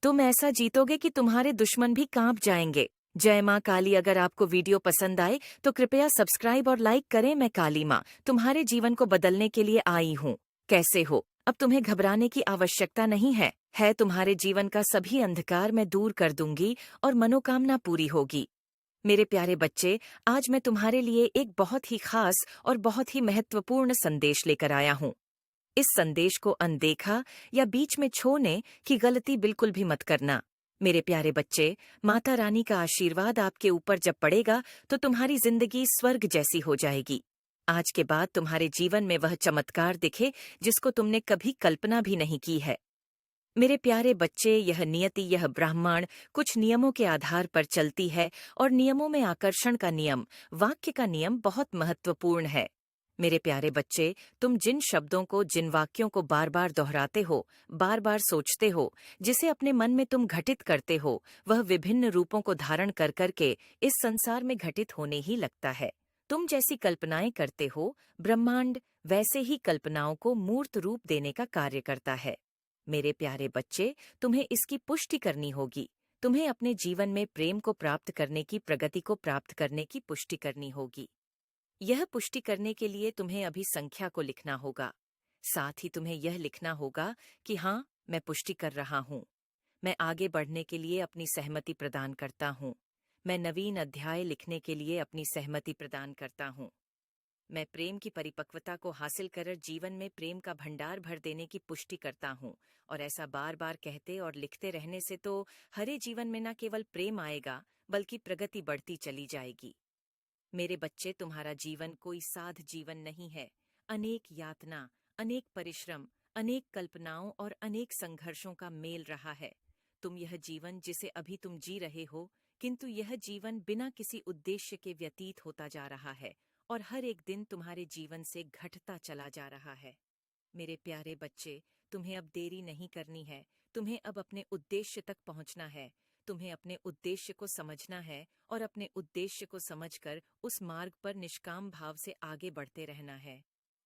तुम ऐसा जीतोगे कि तुम्हारे दुश्मन भी कांप जाएंगे। जय माँ काली। अगर आपको वीडियो पसंद आए तो कृपया सब्सक्राइब और लाइक करें। मैं काली माँ तुम्हारे जीवन को बदलने के लिए आई हूँ। कैसे हो? अब तुम्हें घबराने की आवश्यकता नहीं है तुम्हारे जीवन का सभी अंधकार मैं दूर कर दूंगी और मनोकामना पूरी होगी। मेरे प्यारे बच्चे, आज मैं तुम्हारे लिए एक बहुत ही खास और बहुत ही महत्वपूर्ण संदेश लेकर आया हूँ। इस संदेश को अनदेखा या बीच में छोड़ने की गलती बिल्कुल भी मत करना। मेरे प्यारे बच्चे, माता रानी का आशीर्वाद आपके ऊपर जब पड़ेगा तो तुम्हारी जिंदगी स्वर्ग जैसी हो जाएगी। आज के बाद तुम्हारे जीवन में वह चमत्कार दिखे जिसको तुमने कभी कल्पना भी नहीं की है। मेरे प्यारे बच्चे, यह नियति, यह ब्राह्मण कुछ नियमों के आधार पर चलती है और नियमों में आकर्षण का नियम, वाक्य का नियम बहुत महत्वपूर्ण है। मेरे प्यारे बच्चे, तुम जिन शब्दों को, जिन वाक्यों को बार बार दोहराते हो, बार बार सोचते हो, जिसे अपने मन में तुम घटित करते हो, वह विभिन्न रूपों को धारण कर करके इस संसार में घटित होने ही लगता है। तुम जैसी कल्पनाएं करते हो, ब्रह्मांड वैसे ही कल्पनाओं को मूर्त रूप देने का कार्य करता है। मेरे प्यारे बच्चे, तुम्हें इसकी पुष्टि करनी होगी। तुम्हें अपने जीवन में प्रेम को प्राप्त करने की, प्रगति को प्राप्त करने की पुष्टि करनी होगी। यह पुष्टि करने के लिए तुम्हें अभी संख्या को लिखना होगा। साथ ही तुम्हें यह लिखना होगा कि हाँ, मैं पुष्टि कर रहा हूँ। मैं आगे बढ़ने के लिए अपनी सहमति प्रदान करता हूँ। मैं नवीन अध्याय लिखने के लिए अपनी सहमति प्रदान करता हूँ। मैं प्रेम की परिपक्वता को हासिल कर जीवन में प्रेम का भंडार भर देने की पुष्टि करता हूँ। और ऐसा बार बार कहते और लिखते रहने से तो हरे जीवन में न केवल प्रेम आएगा बल्कि प्रगति बढ़ती चली जाएगी। मेरे बच्चे, तुम्हारा जीवन कोई साध जीवन नहीं है। अनेक यातना, अनेक परिश्रम, अनेक कल्पनाओं और अनेक संघर्षों का मेल रहा है। तुम यह जीवन जिसे अभी तुम जी रहे हो, किंतु यह जीवन बिना किसी उद्देश्य के व्यतीत होता जा रहा है और हर एक दिन तुम्हारे जीवन से घटता चला जा रहा है। मेरे प्यारे बच्चे, तुम्हें अब देरी नहीं करनी है। तुम्हें अब अपने उद्देश्य तक पहुंचना है। तुम्हें अपने उद्देश्य को समझना है और अपने उद्देश्य को समझकर उस मार्ग पर निष्काम भाव से आगे बढ़ते रहना है।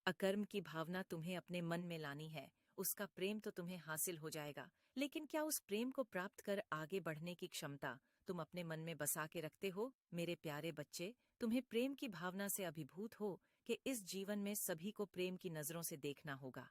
अकर्म की भावना तुम्हें अपने मन में लानी है। उसका प्रेम तो तुम्हें हासिल हो जाएगा, लेकिन क्या उस प्रेम को प्राप्त कर आगे बढ़ने की क्षमता तुम अपने मन में बसा के रखते हो? मेरे प्यारे बच्चे, तुम्हें प्रेम की भावना से अभिभूत हो कि इस जीवन में सभी को प्रेम की नजरों से देखना होगा।